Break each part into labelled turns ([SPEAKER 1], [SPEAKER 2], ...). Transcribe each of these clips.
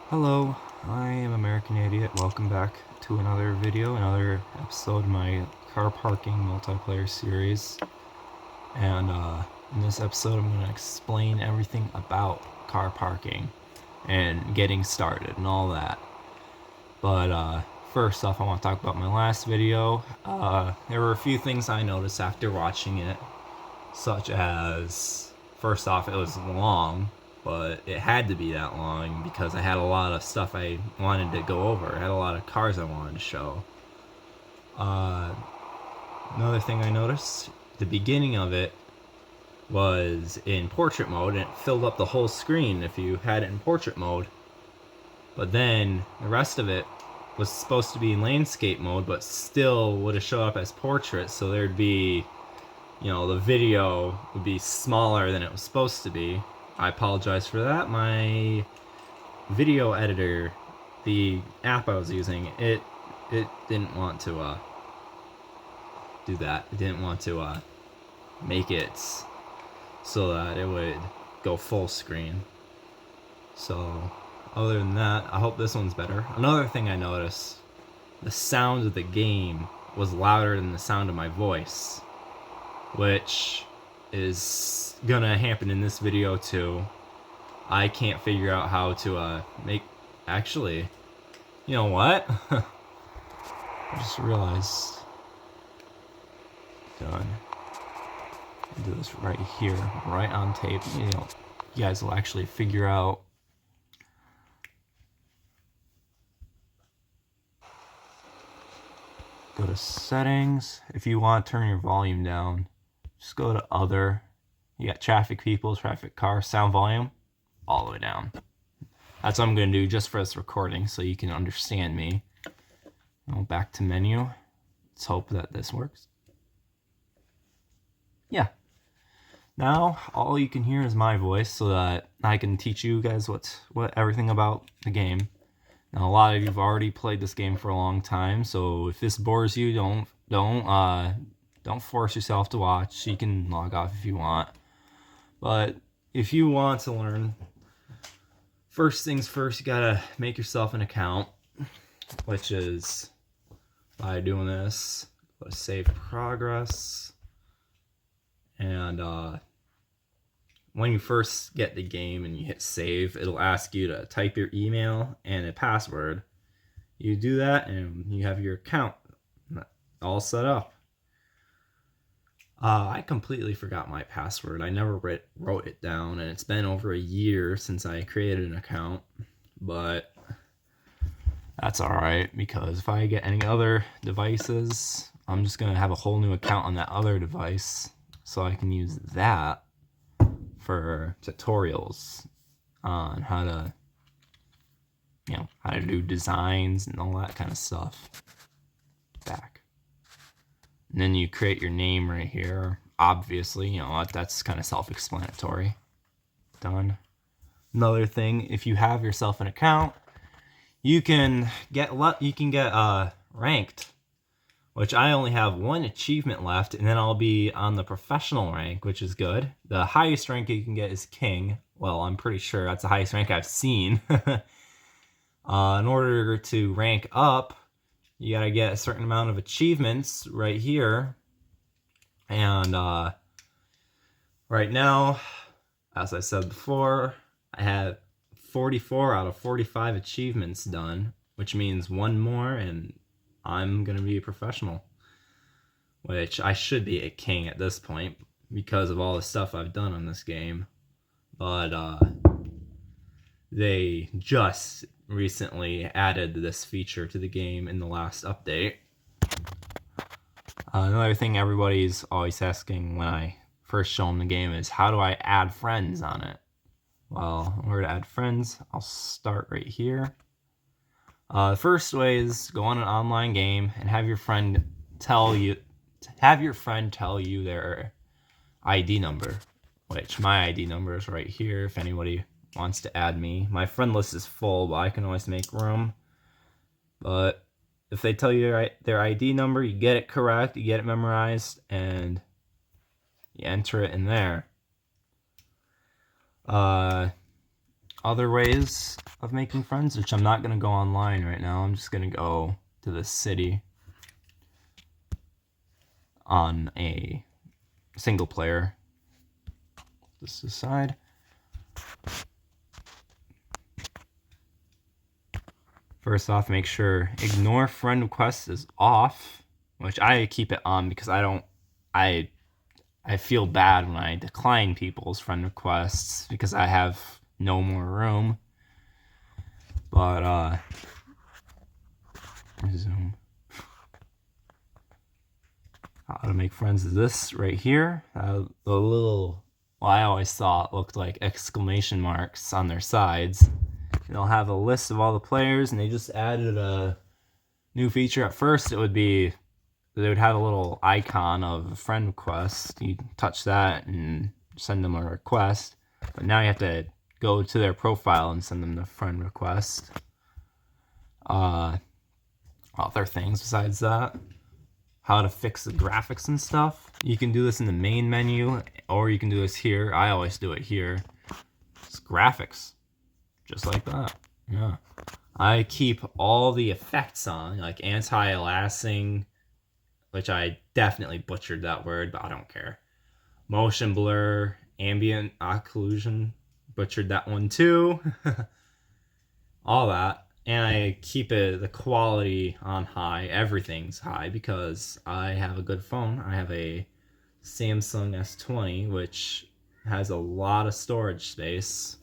[SPEAKER 1] Hello, I am American Idiot. Welcome back to another video, another episode of my car parking multiplayer series. And in this episode, I'm going to explain everything about car parking and getting started and all that. But first off, I want to talk about my last video. There were a few things I noticed after watching it, such as, first off, it was long, but it had to be that long because I had a lot of stuff I wanted to go over. I had a lot of cars I wanted to show. Uh, Another thing I noticed, the beginning of it was in portrait mode and it filled up the whole screen if you had it in portrait mode. But then the rest of it was supposed to be in landscape mode, but still would have showed up as portrait, so there'd be, the video would be smaller than it was supposed to be. I apologize for that. My video editor, the app I was using, it didn't want to do that. It didn't want to make it so that it would go full screen. So other than that, I hope this one's better. Another thing I noticed, the sound of the game was louder than the sound of my voice, which is gonna happen in this video too. I can't figure out how to make... Actually, you know what? I just realized... Done. Do this right here, right on tape. You guys will actually figure out. Go to settings. If you want to turn your volume down, just go to other. You got traffic people, traffic car, sound volume, all the way down. That's what I'm going to do just for this recording so you can understand me. Back to menu. Let's hope that this works. Yeah. Now all you can hear is my voice so that I can teach you guys what everything about the game. Now a lot of you have already played this game for a long time, so if this bores you, don't force yourself to watch. You can log off if you want. But if you want to learn, first things first, you gotta make yourself an account, which is by doing this. Go to save progress, and when you first get the game and you hit save, it'll ask you to type your email and a password. You do that and you have your account all set up. I completely forgot my password. I never wrote it down, and it's been over a year since I created an account, but that's alright, because if I get any other devices, I'm just going to have a whole new account on that other device so I can use that for tutorials on how to do designs and all that kind of stuff. Back. And then you create your name right here. Obviously, that's kind of self-explanatory. Done. Another thing, if you have yourself an account, you can get ranked, which I only have one achievement left, and then I'll be on the professional rank, which is good. The highest rank you can get is king. Well, I'm pretty sure that's the highest rank I've seen. In order to rank up, you gotta get a certain amount of achievements right here. And right now, as I said before, I have 44 out of 45 achievements done, which means one more and I'm gonna be a professional, which I should be a king at this point because of all the stuff I've done on this game. But they just recently added this feature to the game in the last update. Another thing everybody's always asking when I first show them the game is, how do I add friends on it? Well, in order to add friends, I'll start right here. The first way is go on an online game and have your friend tell you their ID number, which my ID number is right here if anybody wants to add me. My friend list is full, but I can always make room. But if they tell you their ID number, you get it correct, you get it memorized, and you enter it in there. other ways of making friends, which I'm not going to go online right now. I'm just going to go to the city on a single player. This aside. First off, make sure ignore friend requests is off, which I keep it on because I feel bad when I decline people's friend requests because I have no more room. But resume. How to make friends is this right here. The little, well, I always thought looked like exclamation marks on their sides. They'll have a list of all the players, and they just added a new feature. At first, it would be they would have a little icon of a friend request. You touch that and send them a request. But now you have to go to their profile and send them the friend request. Other things besides that, how to fix the graphics and stuff. You can do this in the main menu, or you can do this here. I always do it here. It's graphics. Just like that. Yeah. I keep all the effects on, like anti-aliasing, which I definitely butchered that word, but I don't care. Motion blur, ambient occlusion, butchered that one too. All that. And I keep the quality on high. Everything's high because I have a good phone. I have a Samsung S20, which has a lot of storage space.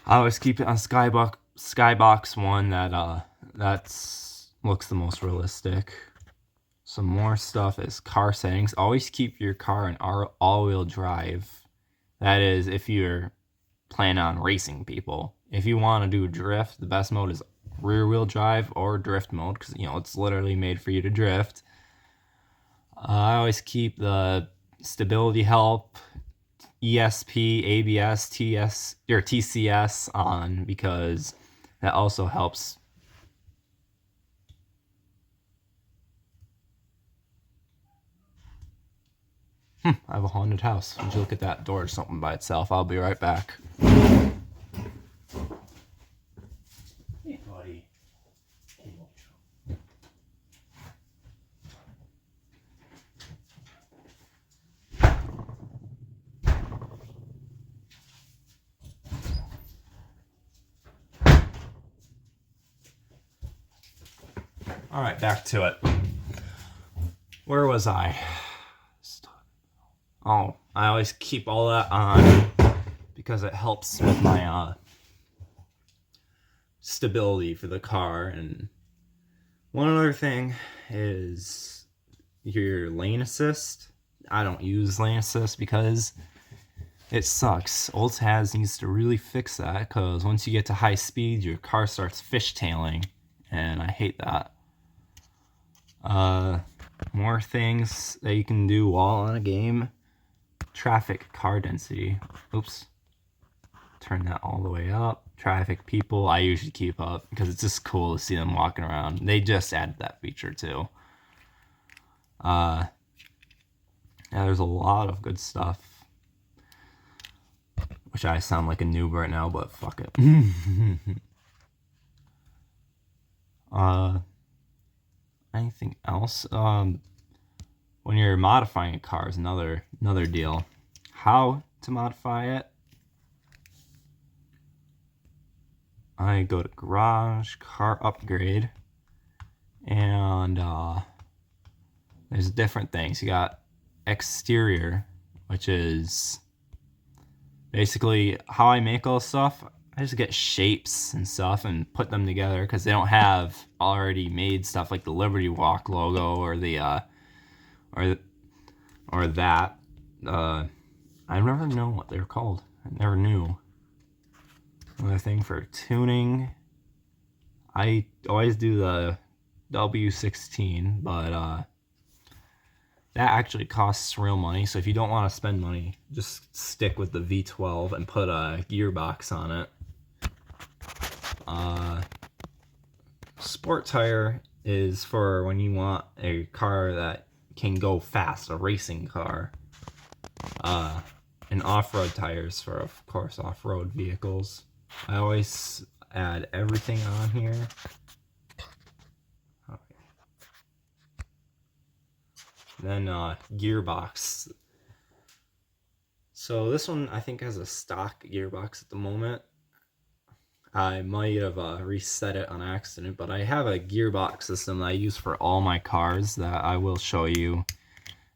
[SPEAKER 1] I always keep it on Skybox 1 that's looks the most realistic. Some more stuff is car settings. Always keep your car in all-wheel drive. That is if you're planning on racing people. If you want to do drift, the best mode is rear-wheel drive or drift mode because it's literally made for you to drift. I always keep the stability help, ESP, ABS, TCS on because that also helps. I have a haunted house. Would you look at that door? Just open by itself. I'll be right back. Hey, buddy. All right, back to it. Where was I? Oh, I always keep all that on because it helps with my stability for the car. And one other thing is your lane assist. I don't use lane assist because it sucks. Old Taz needs to really fix that because once you get to high speed, your car starts fishtailing, and I hate that. More things that you can do while on a game. Traffic car density. Oops. Turn that all the way up. Traffic people, I usually keep up because it's just cool to see them walking around. They just added that feature too. Yeah, there's a lot of good stuff. Which I sound like a noob right now, but fuck it. Anything else? When you're modifying a car is another deal. How to modify it? I go to garage, car upgrade, and there's different things. You got exterior, which is basically how I make all this stuff. I just get shapes and stuff and put them together because they don't have already made stuff like the Liberty Walk logo or the or that. I never know what they're called. I never knew. Another thing for tuning, I always do the W16, but that actually costs real money. So if you don't want to spend money, just stick with the V12 and put a gearbox on it. Sport tire is for when you want a car that can go fast, a racing car. and off-road tires for, of course, off-road vehicles. I always add everything on here. Okay. Then gearbox. So this one I think has a stock gearbox at the moment. I might have reset it on accident, but I have a gearbox system that I use for all my cars that I will show you.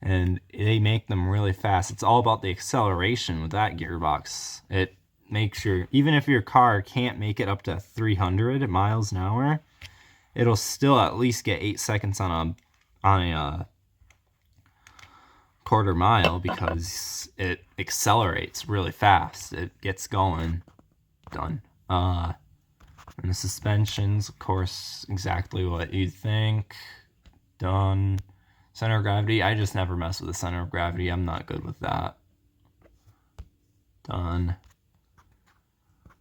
[SPEAKER 1] And they make them really fast. It's all about the acceleration with that gearbox. It makes even if your car can't make it up to 300 miles an hour, it'll still at least get 8 seconds on a quarter mile because it accelerates really fast. It gets going. Done. And the suspensions, of course, exactly what you'd think. Done. Center of gravity, I just never mess with the center of gravity. I'm not good with that. Done.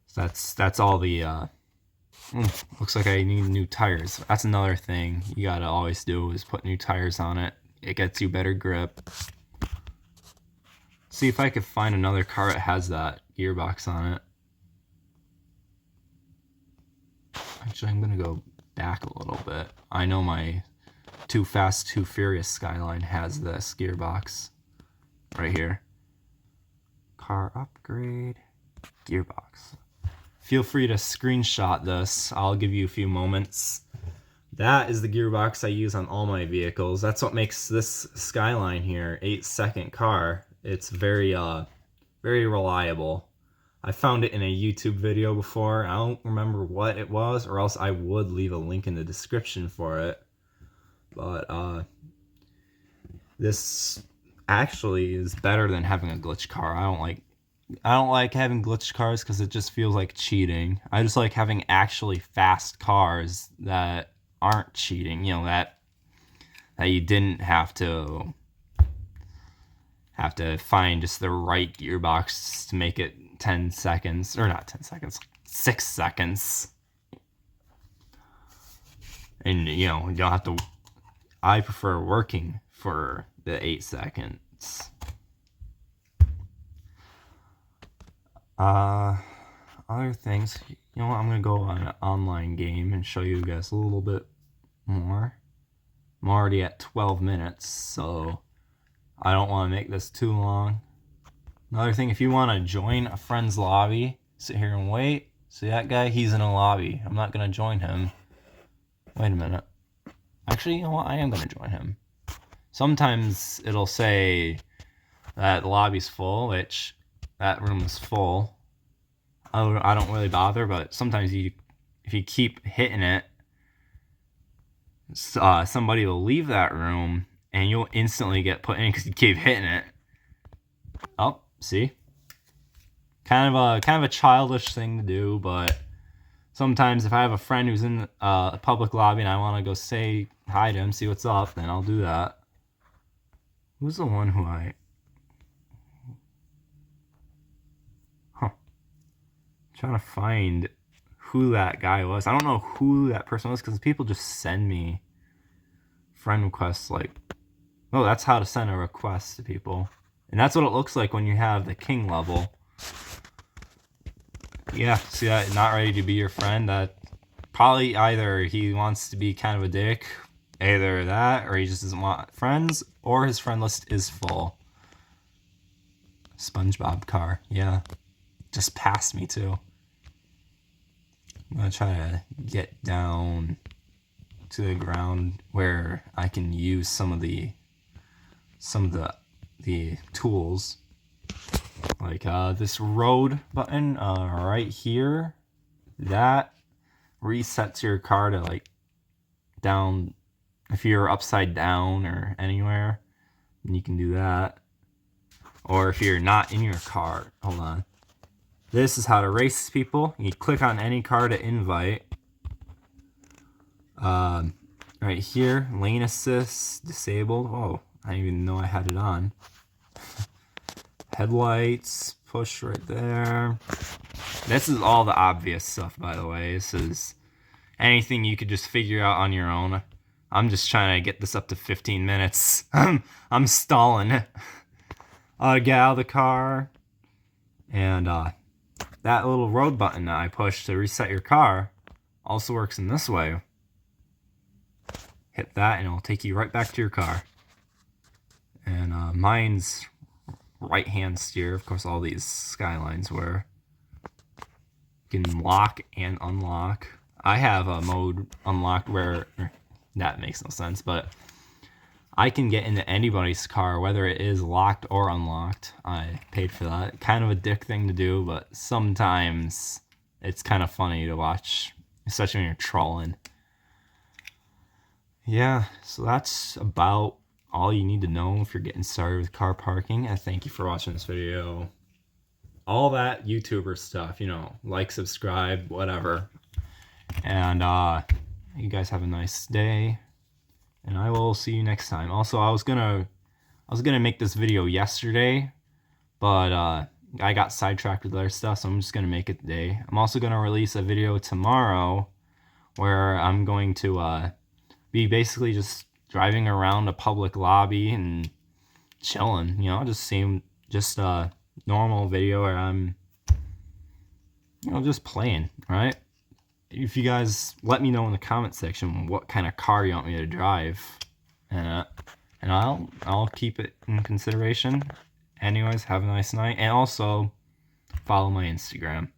[SPEAKER 1] So that's all the looks like I need new tires. That's another thing you gotta always do is put new tires on it. It gets you better grip. See if I could find another car that has that gearbox on it. Actually, I'm gonna go back a little bit. I know my Too Fast, Too Furious Skyline has this gearbox right here. Car upgrade, gearbox. Feel free to screenshot this. I'll give you a few moments. That is the gearbox I use on all my vehicles. That's what makes this Skyline here 8-second car. It's very reliable. I found it in a YouTube video before. I don't remember what it was, or else I would leave a link in the description for it. But this actually is better than having a glitch car. I don't like having glitched cars because it just feels like cheating. I just like having actually fast cars that aren't cheating. You know, that you didn't have to find just the right gearbox to make it 10 seconds, or not 10 seconds, 6 seconds. And you know, you don't have to. I prefer working for the 8 seconds. Other things, you know what, I'm gonna go on an online game and show you guys a little bit more. I'm already at 12 minutes, so I don't want to make this too long. Another thing, if you want to join a friend's lobby, sit here and wait. See that guy? He's in a lobby. I'm not gonna join him. Wait a minute. Actually, you know what? I am gonna join him. Sometimes it'll say that the lobby's full, which that room is full. I don't really bother, but sometimes if you keep hitting it, somebody will leave that room and you'll instantly get put in because you keep hitting it. Oh, see? Kind of a childish thing to do, but sometimes if I have a friend who's in a public lobby and I want to go say hi to him, see what's up, then I'll do that. Who's the one who trying to find who that guy was. I don't know who that person was because people just send me friend requests like, oh, that's how to send a request to people. And that's what it looks like when you have the king level. Yeah, see that? Not ready to be your friend. That probably either he wants to be kind of a dick, either that, or he just doesn't want friends, or his friend list is full. SpongeBob car, yeah. Just passed me too. I'm gonna try to get down to the ground where I can use some of the tools, like this road button right here. That resets your car to like down if you're upside down or anywhere, and you can do that. Or if you're not in your car, hold on. This is how to race people. You click on any car to invite. Right here, lane assist disabled. Oh, I didn't even know I had it on. Headlights, push right there. This is all the obvious stuff, by the way. This is anything you could just figure out on your own. I'm just trying to get this up to 15 minutes. I'm stalling. Get out of the car. And that little road button that I push to reset your car also works in this way. Hit that and it'll take you right back to your car. And mine's right hand steer. Of course, all these Skylines where you can lock and unlock. I have a mode unlocked where that makes no sense, but I can get into anybody's car, whether it is locked or unlocked. I paid for that. Kind of a dick thing to do, but sometimes it's kind of funny to watch, especially when you're trolling. Yeah, so that's about all you need to know if you're getting started with car parking. I thank you for watching this video. All that YouTuber stuff, you know, like, subscribe, whatever. And you guys have a nice day. And I will see you next time. Also, I was gonna make this video yesterday, but I got sidetracked with other stuff, so I'm just gonna make it today. I'm also gonna release a video tomorrow where I'm going to be basically just driving around a public lobby and chilling. You know, just a normal video where I'm, you know, just playing. Right? If you guys let me know in the comment section what kind of car you want me to drive, and I'll keep it in consideration. Anyways, have a nice night, and also follow my Instagram.